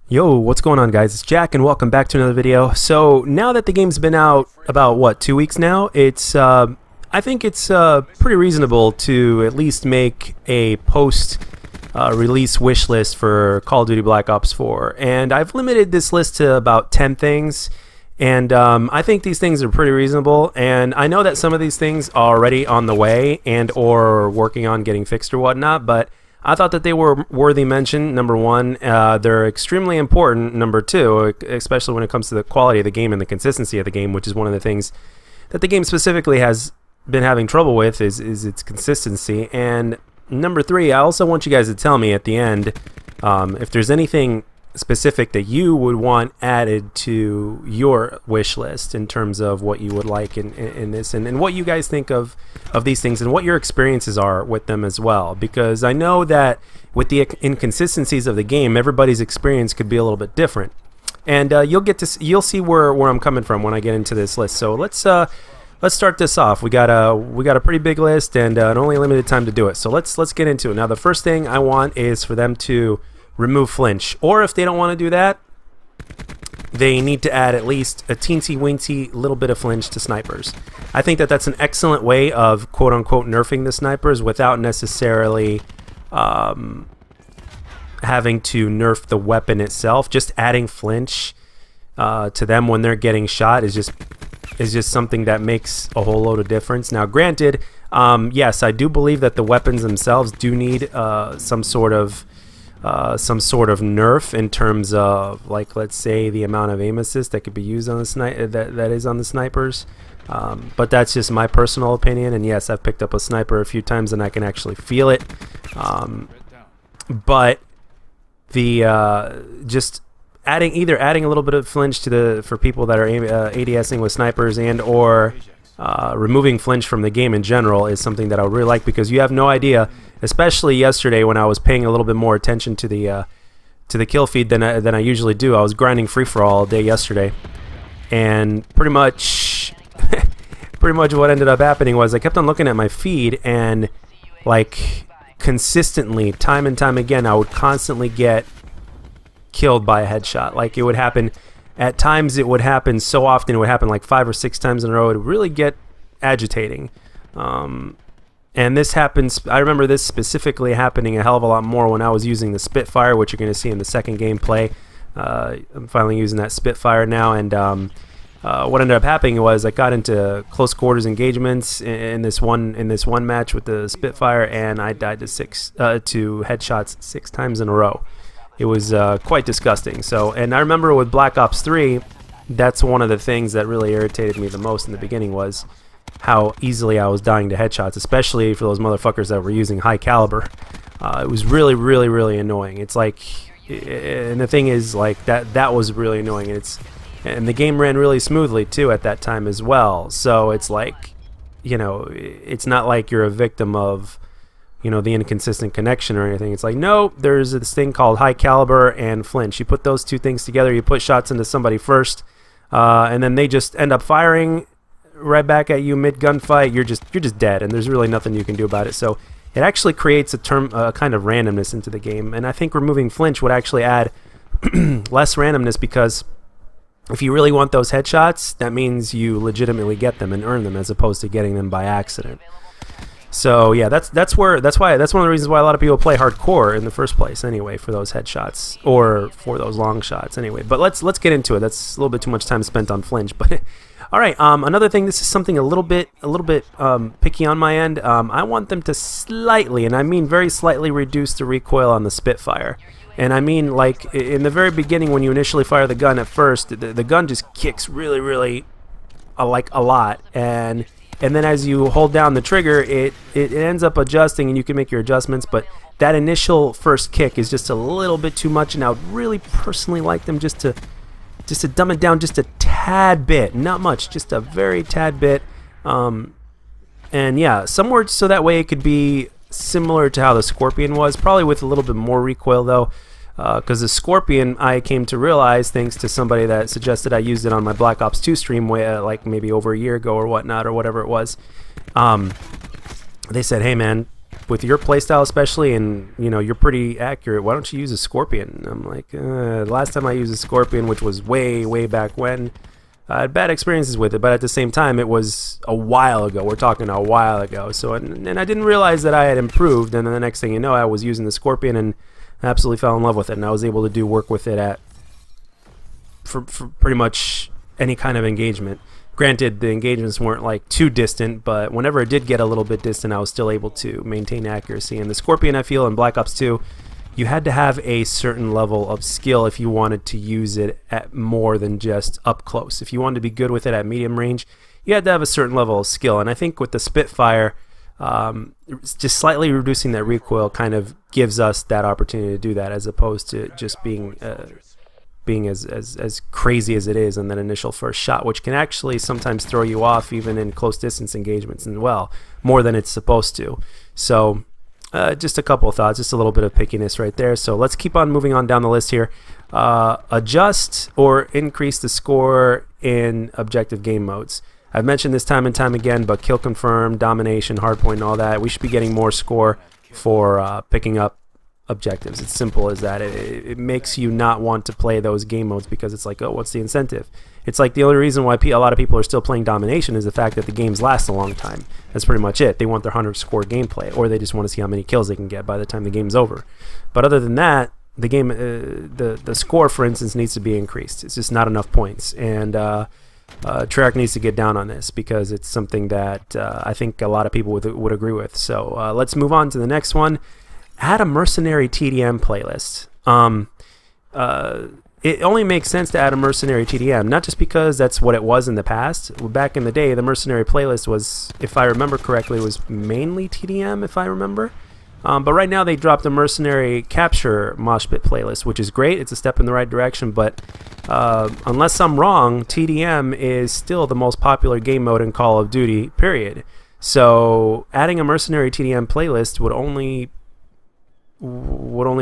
Yo, what's going on, guys? It's Jack, and welcome back to another video. So now that the game's been out about what, 2 weeks now, I think it's pretty reasonable to at least make a post-release wish list for Call of Duty Black Ops 4. And I've limited this list to about 10 things, and I think these things are pretty reasonable. And I know that some of these things are already on the way and or working on getting fixed or whatnot, but I thought that they were worthy mention. Number one, they're extremely important. Number two, especially when it comes to the quality of the game and the consistency of the game, which is one of the things that the game specifically has been having trouble with, is its consistency. And number three, I also want you guys to tell me at the end if there's anything specific that you would want added to your wish list in terms of what you would like in this, and what you guys think of these things and what your experiences are with them as well, because I know that with the inconsistencies of the game, everybody's experience could be a little bit different, and you'll see where I'm coming from when I get into this list. So let's start this off. We got a pretty big list and an only limited time to do it, so let's get into it. Now, the first thing I want is for them to remove flinch, or if they don't want to do that, they need to add at least a teensy-weensy little bit of flinch to snipers. I think that that's an excellent way of quote-unquote nerfing the snipers without necessarily having to nerf the weapon itself. Just adding flinch to them when they're getting shot is just something that makes a whole load of difference. Now, granted, yes, I do believe that the weapons themselves do need some sort of nerf in terms of, like, let's say the amount of aim assist that could be used on the that is on the snipers, but that's just my personal opinion. And yes, I've picked up a sniper a few times and I can actually feel it, but the just either adding a little bit of flinch to for people that are ADSing with snipers, and or removing flinch from the game in general is something that I would really like, because you have no idea, especially yesterday when I was paying a little bit more attention to the kill feed than I usually do. I was grinding free-for-all all day yesterday, and pretty much what ended up happening was I kept on looking at my feed, and like consistently, time and time again, I would constantly get killed by a headshot. Like, it would happen at times, it would happen so often, it would happen like 5 or 6 times in a row. It would really get agitating. And this happens, I remember this specifically happening a hell of a lot more when I was using the Spitfire, which you're going to see in the second gameplay. I'm finally using that Spitfire now, and what ended up happening was I got into close quarters engagements in this one match with the Spitfire, and I died to headshots 6 times in a row. It was quite disgusting. So, and I remember with Black Ops 3, that's one of the things that really irritated me the most in the beginning, was how easily I was dying to headshots, especially for those motherfuckers that were using high caliber. It was really, really, really annoying. It's like, and the thing is, like, that was really annoying. And the game ran really smoothly too at that time as well. So it's like, you know, it's not like you're a victim of, you know, the inconsistent connection or anything. It's like, no, there's this thing called high caliber and flinch. You put those two things together, you put shots into somebody first, and then they just end up firing right back at you mid gunfight. You're just dead, and there's really nothing you can do about it. So it actually creates a kind of randomness into the game, and I think removing flinch would actually add less randomness, because if you really want those headshots, that means you legitimately get them and earn them, as opposed to getting them by accident. So yeah, that's one of the reasons why a lot of people play hardcore in the first place anyway, for those headshots or for those long shots anyway. But let's get into it. That's a little bit too much time spent on flinch. But all right, another thing, this is something a little bit picky on my end. I want them to slightly, and I mean very slightly, reduce the recoil on the Spitfire. And I mean, like, in the very beginning when you initially fire the gun at first, the gun just kicks really, really like a lot, and then as you hold down the trigger, it ends up adjusting, and you can make your adjustments, but that initial first kick is just a little bit too much, and I would really personally like them just to dumb it down just a tad bit. Not much, just a very tad bit. And yeah, somewhere so that way it could be similar to how the Scorpion was, probably with a little bit more recoil though. Because the Scorpion, I came to realize, thanks to somebody that suggested I used it on my Black Ops 2 stream like maybe over a year ago or whatnot, or whatever it was. They said, hey man, with your playstyle especially, and you're pretty accurate, why don't you use a Scorpion? And I'm like, last time I used a Scorpion, which was way back when, I had bad experiences with it, but at the same time, it was a while ago. We're talking a while ago. So, and I didn't realize that I had improved, and then the next thing you know, I was using the Scorpion and absolutely fell in love with it, and I was able to do work with it for pretty much any kind of engagement. Granted, the engagements weren't like too distant, but whenever it did get a little bit distant, I was still able to maintain accuracy. And the Scorpion, I feel, in Black Ops 2, you had to have a certain level of skill if you wanted to use it at more than just up close. If you wanted to be good with it at medium range, you had to have a certain level of skill. And I think with the Spitfire, just slightly reducing that recoil kind of gives us that opportunity to do that, as opposed to just being as crazy as it is on that initial first shot, which can actually sometimes throw you off even in close distance engagements, and more than it's supposed to. So just a couple of thoughts, just a little bit of pickiness right there. So let's keep on moving on down the list here. Adjust or increase the score in objective game modes. I've mentioned this time and time again, but kill confirm, domination, hardpoint, and all that, we should be getting more score for picking up objectives. It's simple as that. It makes you not want to play those game modes because it's like, oh, what's the incentive? It's like the only reason why a lot of people are still playing domination is the fact that the games last a long time. That's pretty much it. They want their 100 score gameplay, or they just want to see how many kills they can get by the time the game's over. But other than that, the game, the score, for instance, needs to be increased. It's just not enough points, and Treyarch needs to get down on this because it's something that I think a lot of people would agree with. So let's move on to the next one. Add a mercenary TDM playlist. It only makes sense to add a mercenary TDM, not just because that's what it was in the past. Back in the day, the mercenary playlist was, if I remember correctly, was mainly TDM, if I remember. But right now they dropped a mercenary capture mosh pit playlist, which is great. It's a step in the right direction, but unless I'm wrong, TDM is still the most popular game mode in Call of Duty, period. So adding a mercenary TDM playlist would only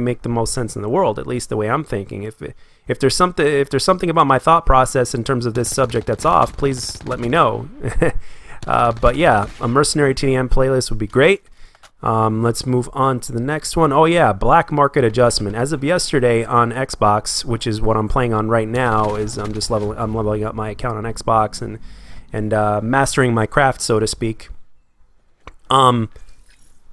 make the most sense in the world, at least the way I'm thinking. If there's something about my thought process in terms of this subject that's off, please let me know. But yeah, a mercenary TDM playlist would be great. Let's move on to the next one. Oh yeah, black market adjustment. As of yesterday on Xbox, which is what I'm playing on right now, is I'm leveling up my account on Xbox and mastering my craft, so to speak.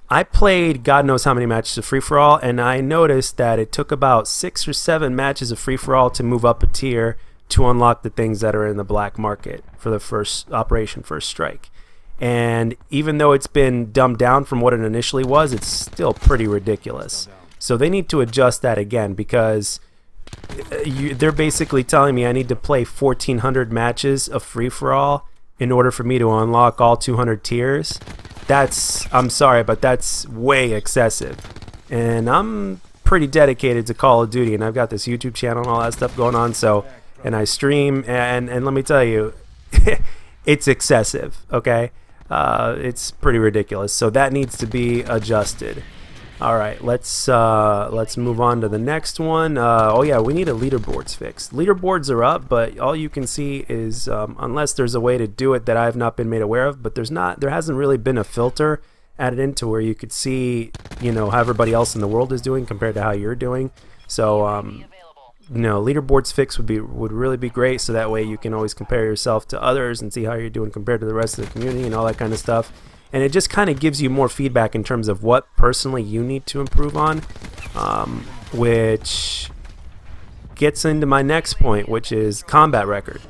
I played God knows how many matches of free-for-all, and I noticed that it took about 6 or 7 matches of free-for-all to move up a tier to unlock the things that are in the black market for the first Operation First Strike. And even though it's been dumbed down from what it initially was, it's still pretty ridiculous. So they need to adjust that again, because they're basically telling me I need to play 1,400 matches of free-for-all in order for me to unlock all 200 tiers. I'm sorry, but that's way excessive. And I'm pretty dedicated to Call of Duty, and I've got this YouTube channel and all that stuff going on, and I stream, and let me tell you, it's excessive, okay? It's pretty ridiculous. So that needs to be adjusted. All right, let's move on to the next one. Oh yeah, we need a leaderboards fix. Leaderboards are up, but all you can see is unless there's a way to do it that I've not been made aware of. But there hasn't really been a filter added into where you could see, how everybody else in the world is doing compared to how you're doing. So leaderboards fix would really be great. So that way you can always compare yourself to others and see how you're doing compared to the rest of the community and all that kind of stuff. And it just kind of gives you more feedback in terms of what personally you need to improve on, which gets into my next point, which is combat record.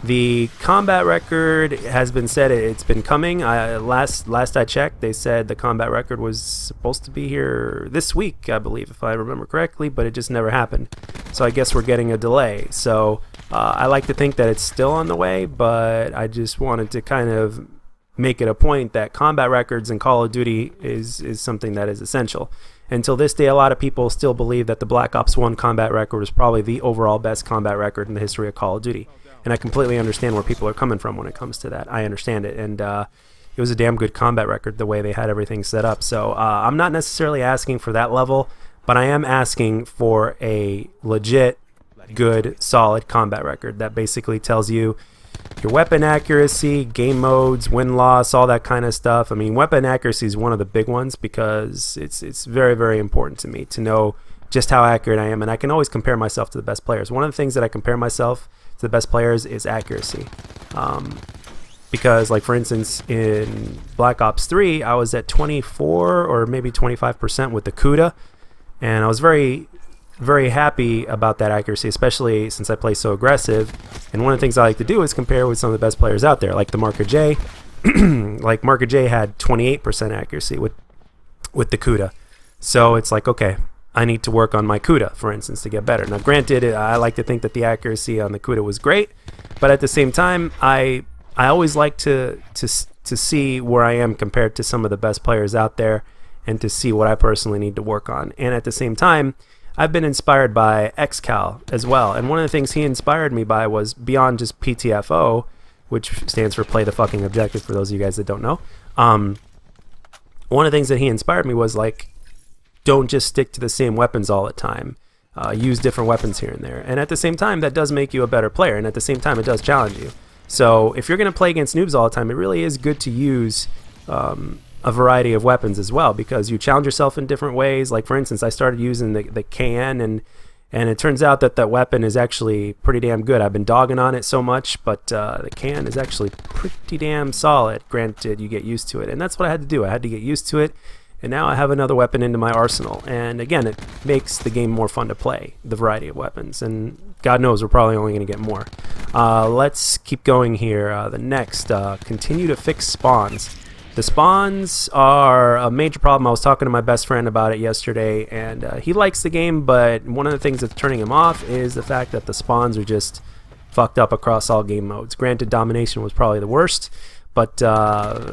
The combat record has been said it's been coming. Last I checked, they said the combat record was supposed to be here this week, I believe, if I remember correctly, but it just never happened. So I guess we're getting a delay. So I like to think that it's still on the way, but I just wanted to kind of make it a point that combat records in Call of Duty is something that is essential. Until this day, a lot of people still believe that the Black Ops 1 combat record is probably the overall best combat record in the history of Call of Duty. And I completely understand where people are coming from when it comes to that. I understand it. And it was a damn good combat record the way they had everything set up. So I'm not necessarily asking for that level, but I am asking for a legit, good, solid combat record that basically tells you your weapon accuracy, game modes, win-loss, all that kind of stuff. I mean, weapon accuracy is one of the big ones because it's very, very important to me to know just how accurate I am, and I can always compare myself to the best players. One of the things that I compare myself to the best players is accuracy. Because, like, for instance, in Black Ops 3, I was at 24 or maybe 25% with the CUDA, and I was very, very happy about that accuracy, especially since I play so aggressive. And one of the things I like to do is compare with some of the best players out there, like the Marker J. Like, Marker J had 28% accuracy with the CUDA. So it's like, okay, I need to work on my CUDA, for instance, to get better. Now, granted, I like to think that the accuracy on the CUDA was great, but at the same time, I always like to see where I am compared to some of the best players out there and to see what I personally need to work on. And at the same time, I've been inspired by XCal as well. And one of the things he inspired me by was beyond just PTFO, which stands for Play the Fucking Objective for those of you guys that don't know. One of the things that he inspired me was, like, don't just stick to the same weapons all the time. Use different weapons here and there. And at the same time, that does make you a better player. And at the same time, it does challenge you. So if you're going to play against noobs all the time, it really is good to use a variety of weapons as well, because you challenge yourself in different ways. Like, for instance, I started using the KN, and it turns out that that weapon is actually pretty damn good. I've been dogging on it so much, but the KN is actually pretty damn solid. Granted, you get used to it. And that's what I had to do. I had to get used to it. And now I have another weapon into my arsenal. And again, it makes the game more fun to play, the variety of weapons. And God knows we're probably only going to get more. Let's keep going here. The next, continue to fix spawns. The spawns are a major problem. I was talking to my best friend about it yesterday, and he likes the game, but one of the things that's turning him off is the fact that the spawns are just fucked up across all game modes. Granted, domination was probably the worst, but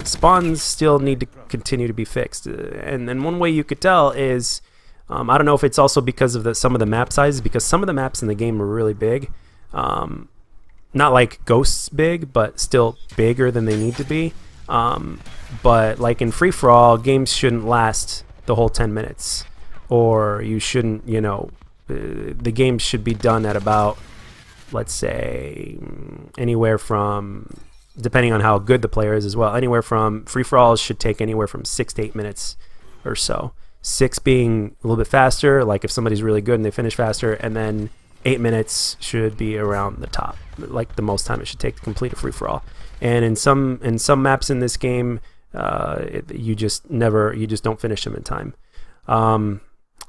spawns still need to continue to be fixed. And one way you could tell is, I don't know if it's also because of some of the map sizes, because some of the maps in the game are really big. Not like Ghosts big, but still bigger than they need to be. But like in free-for-all, games shouldn't last the whole 10 minutes. Or you shouldn't, you know, the game should be done at about, let's say, anywhere from, depending on how good the player is as well, anywhere from, free-for-alls should take anywhere from 6 to 8 minutes or so. 6 being a little bit faster, like if somebody's really good and they finish faster, and then 8 minutes should be around the top, like the most time it should take to complete a free-for-all. And in some maps in this game, you just don't finish them in time.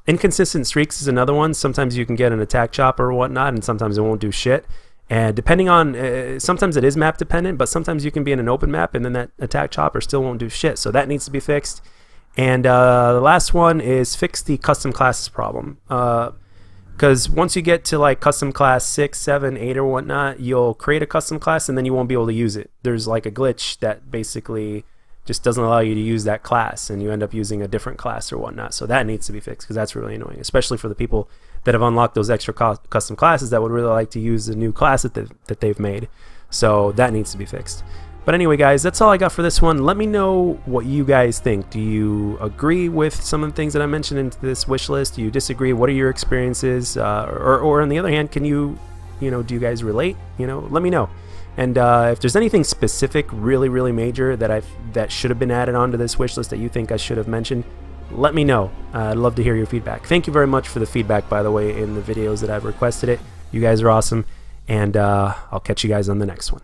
Inconsistent streaks is another one. Sometimes you can get an attack chopper or whatnot, and sometimes it won't do shit. And depending on, sometimes it is map dependent, but sometimes you can be in an open map and then that attack chopper still won't do shit. So that needs to be fixed. And the last one is fix the custom classes problem. Because once you get to like custom class 6, 7, 8 or whatnot, you'll create a custom class and then you won't be able to use it. There's like a glitch that basically just doesn't allow you to use that class, and you end up using a different class or whatnot. So that needs to be fixed, because that's really annoying, especially for the people that have unlocked those extra custom classes that would really like to use the new class that they've made. So that needs to be fixed. But anyway, guys, that's all I got for this one. Let me know what you guys think. Do you agree with some of the things that I mentioned in this wish list? Do you disagree? What are your experiences? Or on the other hand, can do you guys relate? Let me know. And if there's anything specific, really, really major that should have been added onto this wish list that you think I should have mentioned, let me know. I'd love to hear your feedback. Thank you very much for the feedback, by the way, in the videos that I've requested it. You guys are awesome, and I'll catch you guys on the next one.